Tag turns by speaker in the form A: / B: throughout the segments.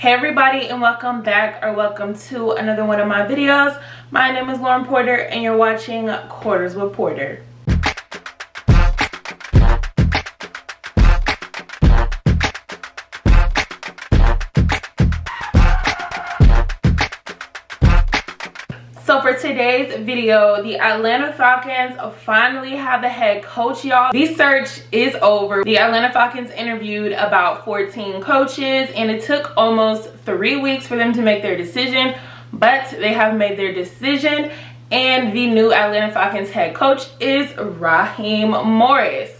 A: Hey everybody, and welcome back or welcome to another one of my videos. My name is Lauren Porter and you're watching Quarters with Porter. So for today's video, the Atlanta Falcons finally have a head coach, y'all. The search is over. The Atlanta Falcons interviewed about 14 coaches and it took almost 3 weeks for them to make their decision, but they have made their decision and the new Atlanta Falcons head coach is Raheem Morris.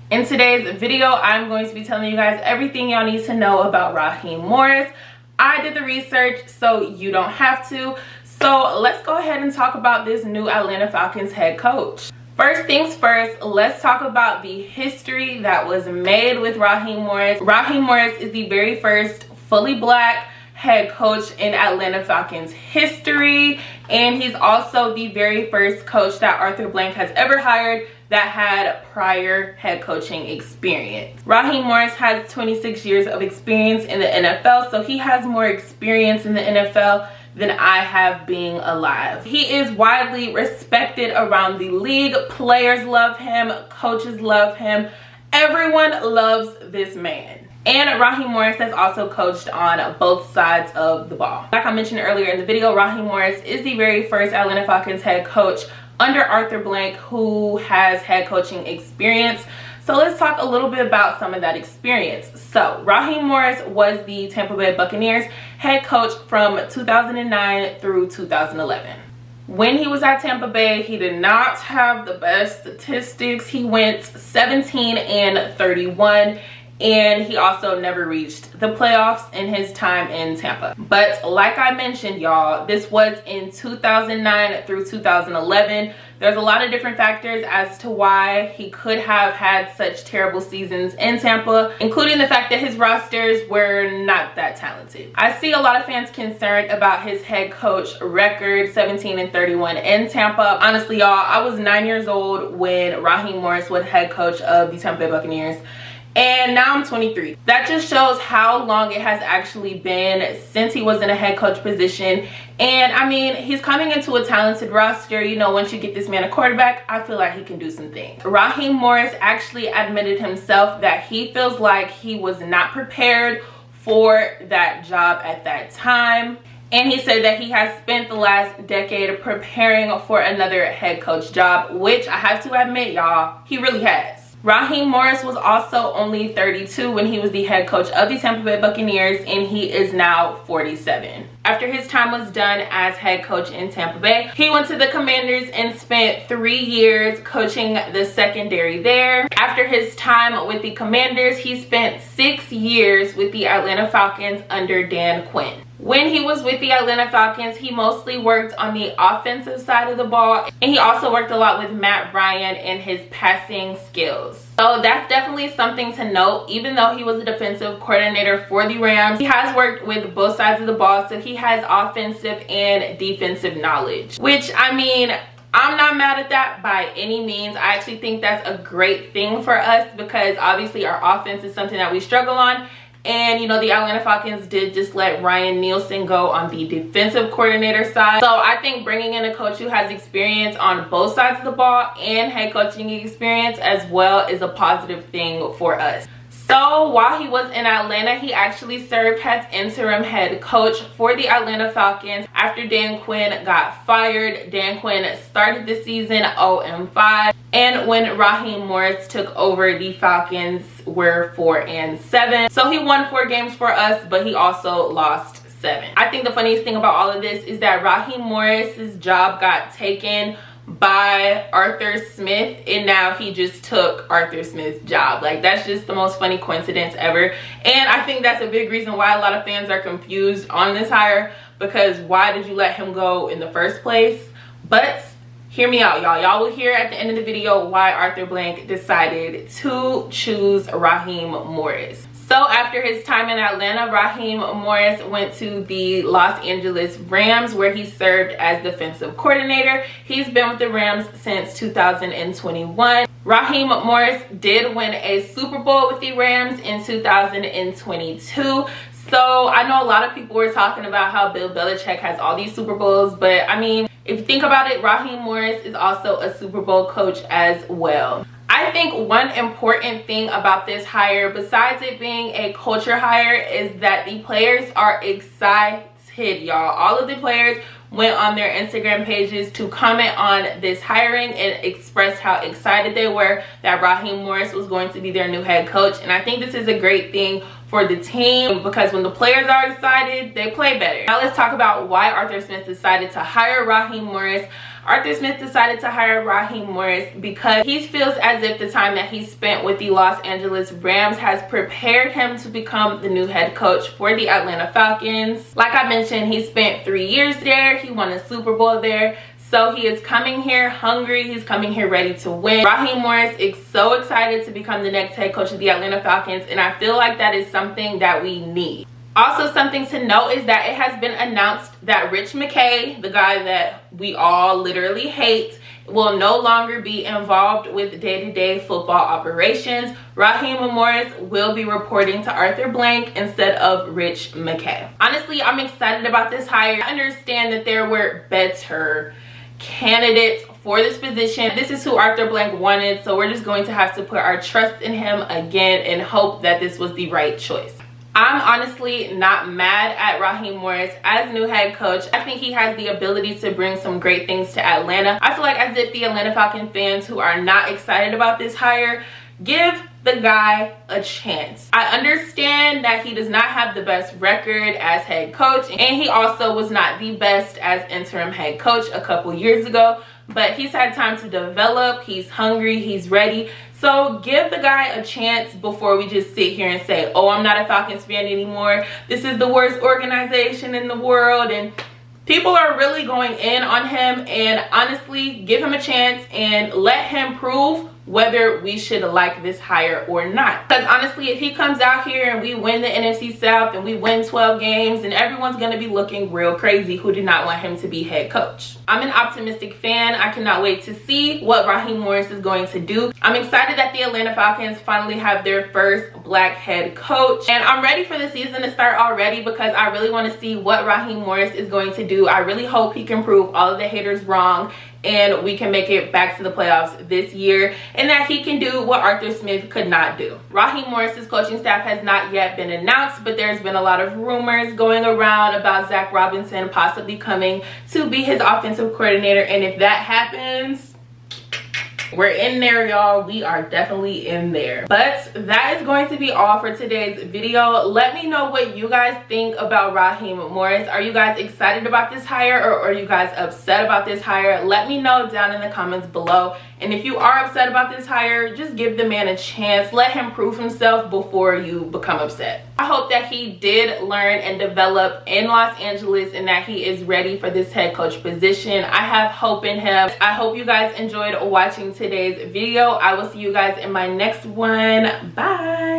A: In today's video, I'm going to be telling you guys everything y'all need to know about Raheem Morris. I did the research so you don't have to. So let's go ahead and talk about this new Atlanta Falcons head coach. First things first, let's talk about the history that was made with Raheem Morris. Raheem Morris is the very first fully black head coach in Atlanta Falcons history, and he's also the very first coach that Arthur Blank has ever hired that had prior head coaching experience. Raheem Morris has 26 years of experience in the NFL, so he has more experience in the NFL than I have being alive. He is widely respected around the league. Players love him, coaches love him. Everyone loves this man. And Raheem Morris has also coached on both sides of the ball. Like I mentioned earlier in the video, Raheem Morris is the very first Atlanta Falcons head coach under Arthur Blank who has head coaching experience. So let's talk a little bit about some of that experience. So Raheem Morris was the Tampa Bay Buccaneers head coach from 2009 through 2011. When he was at Tampa Bay, he did not have the best statistics. He went 17-31. And he also never reached the playoffs in his time in Tampa. But like I mentioned, y'all, this was in 2009 through 2011. There's a lot of different factors as to why he could have had such terrible seasons in Tampa, including the fact that his rosters were not that talented. I see a lot of fans concerned about his head coach record, 17-31 in Tampa. Honestly, y'all, I was 9 years old when Raheem Morris was head coach of the Tampa Bay Buccaneers. And now I'm 23. That just shows how long it has actually been since he was in a head coach position. And I mean, he's coming into a talented roster. You know, once you get this man a quarterback, I feel like he can do some things. Raheem Morris actually admitted himself that he feels like he was not prepared for that job at that time. And he said that he has spent the last decade preparing for another head coach job, which I have to admit, y'all, he really has. Raheem Morris was also only 32 when he was the head coach of the Tampa Bay Buccaneers, and he is now 47. After his time was done as head coach in Tampa Bay, he went to the Commanders and spent 3 years coaching the secondary there. After his time with the Commanders, he spent 6 years with the Atlanta Falcons under Dan Quinn. When he was with the Atlanta Falcons, he mostly worked on the offensive side of the ball, and he also worked a lot with Matt Ryan and his passing skills. So that's definitely something to note. Even though he was a defensive coordinator for the Rams, he has worked with both sides of the ball, so he has offensive and defensive knowledge, which, I mean, I'm not mad at that by any means. I actually think that's a great thing for us because obviously our offense is something that we struggle on. And, you know, the Atlanta Falcons did just let Ryan Nielsen go on the defensive coordinator side. So I think bringing in a coach who has experience on both sides of the ball and head coaching experience as well is a positive thing for us. So while he was in Atlanta, he actually served as interim head coach for the Atlanta Falcons. After Dan Quinn got fired, Dan Quinn started the season 0-5. And when Raheem Morris took over, the Falcons were 4-7. So he won 4 games for us, but he also lost 7. I think the funniest thing about all of this is that Raheem Morris's job got taken by Arthur Smith, and now he just took Arthur Smith's job. Like, that's just the most funny coincidence ever. And I think that's a big reason why a lot of fans are confused on this hire, because why did you let him go in the first place? But hear me out, y'all. Y'all will hear at the end of the video why Arthur Blank decided to choose Raheem Morris. So after his time in Atlanta, Raheem Morris went to the Los Angeles Rams, where he served as defensive coordinator. He's been with the Rams since 2021. Raheem Morris did win a Super Bowl with the Rams in 2022. So I know a lot of people were talking about how Bill Belichick has all these Super Bowls, but I mean, if you think about it, Raheem Morris is also a Super Bowl coach as well. I think one important thing about this hire, besides it being a culture hire, is that the players are excited, y'all. All of the players went on their Instagram pages to comment on this hiring and express how excited they were that Raheem Morris was going to be their new head coach. And I think this is a great thing for the team, because when the players are excited, they play better. Now let's talk about why Arthur Smith decided to hire Raheem Morris. Arthur Smith decided to hire Raheem Morris because he feels as if the time that he spent with the Los Angeles Rams has prepared him to become the new head coach for the Atlanta Falcons. Like I mentioned, he spent 3 years there. He won a Super Bowl there. So he is coming here hungry. He's coming here ready to win. Raheem Morris is so excited to become the next head coach of the Atlanta Falcons, and I feel like that is something that we need. Also, something to note is that it has been announced that Rich McKay, the guy that we all literally hate, will no longer be involved with day-to-day football operations. Raheem Morris will be reporting to Arthur Blank instead of Rich McKay. Honestly, I'm excited about this hire. I understand that there were better candidates for this position. This is who Arthur Blank wanted, so we're just going to have to put our trust in him again and hope that this was the right choice. I'm honestly not mad at Raheem Morris as new head coach. I think he has the ability to bring some great things to Atlanta. I feel like as if the Atlanta Falcons fans who are not excited about this hire, give the guy a chance. I understand that he does not have the best record as head coach, and he also was not the best as interim head coach a couple years ago, but he's had time to develop. He's hungry, he's ready. So give the guy a chance before we just sit here and say, oh, I'm not a Falcons fan anymore. This is the worst organization in the world. And people are really going in on him. And honestly, give him a chance and let him prove whether we should like this hire or not. Because honestly, if he comes out here and we win the NFC South and we win 12 games, and everyone's going to be looking real crazy who did not want him to be head coach. I'm an optimistic fan. I cannot wait to see what Raheem Morris is going to do. I'm excited that the Atlanta Falcons finally have their first black head coach, and I'm ready for the season to start already because I really want to see what Raheem Morris is going to do. I really hope he can prove all of the haters wrong and we can make it back to the playoffs this year, and that he can do what Arthur Smith could not do. Raheem Morris's coaching staff has not yet been announced, but there's been a lot of rumors going around about Zach Robinson possibly coming to be his offensive coordinator, and if that happens, we're in there, y'all. We are definitely in there. But that is going to be all for today's video. Let me know what you guys think about Raheem Morris. Are you guys excited about this hire, or are you guys upset about this hire? Let me know down in the comments below. And if you are upset about this hire, just give the man a chance. Let him prove himself before you become upset. I hope that he did learn and develop in Los Angeles and that he is ready for this head coach position. I have hope in him. I hope you guys enjoyed watching today's video. I will see you guys in my next one. Bye.